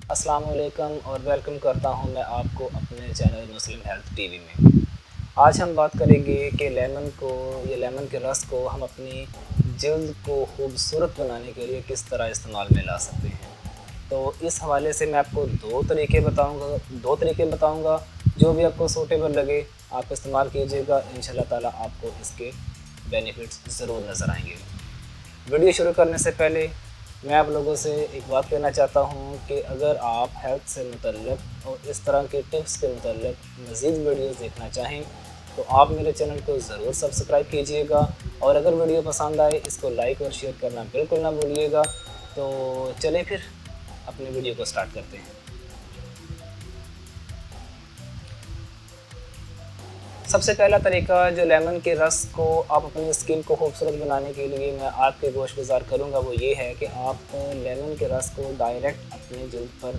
السلام علیکم اور ویلکم کرتا ہوں میں آپ کو اپنے چینل مسلم ہیلتھ ٹی وی میں۔ آج ہم بات کریں گے کہ لیمن کے رس کو ہم اپنی جلد کو خوبصورت بنانے کے لیے کس طرح استعمال میں لا سکتے ہیں۔ تو اس حوالے سے میں آپ کو دو طریقے بتاؤں گا، جو بھی آپ کو سوٹیبل لگے آپ استعمال کیجیے گا، انشاءاللہ تعالیٰ آپ کو اس کے بینیفٹس ضرور نظر آئیں گے۔ ویڈیو شروع کرنے سے پہلے میں آپ لوگوں سے ایک بات کہنا چاہتا ہوں کہ اگر آپ ہیلتھ سے متعلق اور اس طرح کے ٹپس کے متعلق مزید ویڈیوز دیکھنا چاہیں تو آپ میرے چینل کو ضرور سبسکرائب کیجئے گا، اور اگر ویڈیو پسند آئے اس کو لائک اور شیئر کرنا بالکل نہ بھولیے گا۔ تو چلیں پھر اپنے ویڈیو کو سٹارٹ کرتے ہیں۔ سب سے پہلا طریقہ جو لیمن کے رس کو آپ اپنی اسکن کو خوبصورت بنانے کے لیے میں آپ کے گوش گزار کروں گا، وہ یہ ہے کہ آپ لیمن کے رس کو ڈائریکٹ اپنے جلد پر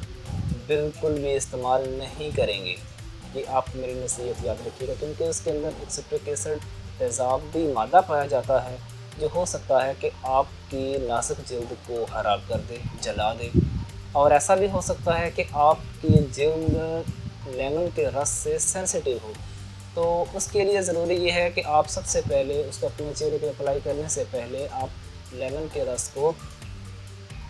بالکل بھی استعمال نہیں کریں گے۔ یہ آپ میری نصیحت یاد رکھیے گا، کیونکہ اس کے اندر سٹرک ایسڈ تیزابی مادہ پایا جاتا ہے جو ہو سکتا ہے کہ آپ کی نازک جلد کو خراب کر دے، جلا دے، اور ایسا بھی ہو سکتا ہے کہ آپ کی جلد لیمن کے رس سے سینسیٹیو ہو۔ تو اس کے لیے ضروری یہ ہے کہ آپ سب سے پہلے اس کو اپنے چہرے پہ اپلائی کرنے سے پہلے آپ لیمن کے رس کو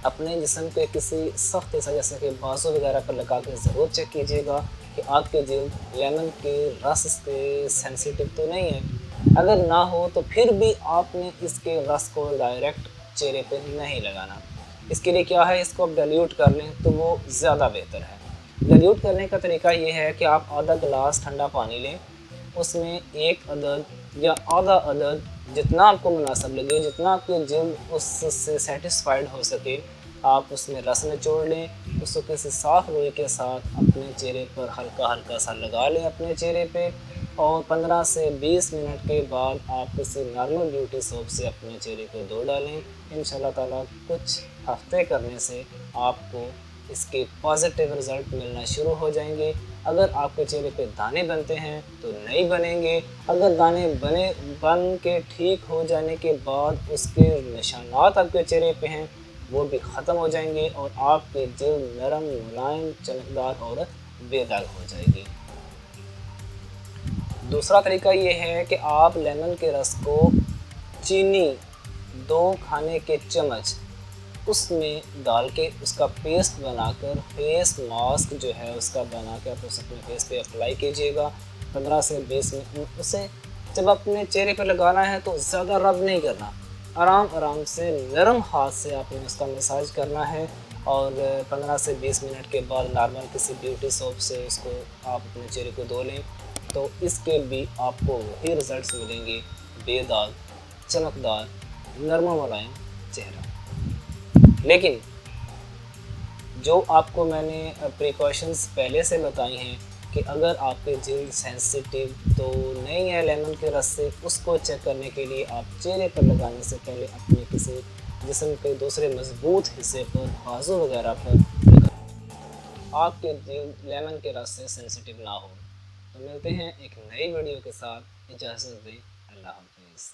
اپنے جسم کے کسی سخت حصہ جیسے کہ بازو وغیرہ پر لگا کے ضرور چیک کیجیے گا کہ آپ کی جلد لیمن کے رس سے سینسیٹیو تو نہیں ہے۔ اگر نہ ہو تو پھر بھی آپ نے اس کے رس کو ڈائریکٹ چہرے پہ نہیں لگانا۔ اس کے لیے کیا ہے، اس کو آپ ڈیلیوٹ کر لیں تو وہ زیادہ بہتر ہے۔ ڈیلیوٹ کرنے کا طریقہ یہ ہے کہ آپ آدھا گلاس ٹھنڈا پانی لیں، اس میں ایک عدد یا آدھا عدد جتنا آپ کو مناسب لگے، جتنا آپ کی جلد اس سے سیٹسفائیڈ ہو سکے، آپ اس میں رس نچوڑ لیں۔ اس کو کسی صاف روئی کے ساتھ اپنے چہرے پر ہلکا ہلکا سا لگا لیں اپنے چہرے پہ، اور 15 سے 20 منٹ کے بعد آپ کسی نارمل بیوٹی سوپ سے اپنے چہرے کو دھو ڈالیں۔ انشاءاللہ تعالیٰ کچھ ہفتے کرنے سے آپ کو اس کے پازیٹیو رزلٹ ملنا شروع ہو جائیں گے۔ اگر آپ کے چہرے پہ دانے بنتے ہیں تو نہیں بنیں گے، اگر دانے بن کے ٹھیک ہو جانے کے بعد اس کے نشانات آپ کے چہرے پہ ہیں وہ بھی ختم ہو جائیں گے، اور آپ کی جلد نرم، ملائم، چمکدار اور بے داغ ہو جائے گی۔ دوسرا طریقہ یہ ہے کہ آپ لیمن کے رس کو چینی 2 کھانے کے چمچ اس میں ڈال کے اس کا پیسٹ بنا کر فیس ماسک جو ہے اس کا بنا کے آپ اسے اپنے فیس پہ اپلائی کیجیے گا 15 سے 20 منٹ۔ اسے جب اپنے چہرے پہ لگانا ہے تو زیادہ رب نہیں کرنا، آرام سے نرم ہاتھ سے آپ نے اس کا مساج کرنا ہے، اور 15 سے 20 منٹ کے بعد نارمل کسی بیوٹی سوپ سے اس کو آپ اپنے چہرے کو دھو لیں، تو اس کے بھی آپ کو وہی رزلٹس ملیں گے، بے داغ، چمکدار، نرم و ملائم چہرہ۔ لیکن جو آپ کو میں نے پریکاشنز پہلے سے بتائی ہیں کہ اگر آپ کے جلد سینسیٹیو تو نہیں ہے لیمن کے رس سے، اس کو چیک کرنے کے لیے آپ چہرے پر لگانے سے پہلے اپنے کسی جسم کے دوسرے مضبوط حصے پر، بازو وغیرہ پر لگا آپ کے جلد لیمن کے رس سے سینسیٹیو نہ ہو۔ تو ملتے ہیں ایک نئی ویڈیو کے ساتھ، اجازت دیں، اللہ حافظ۔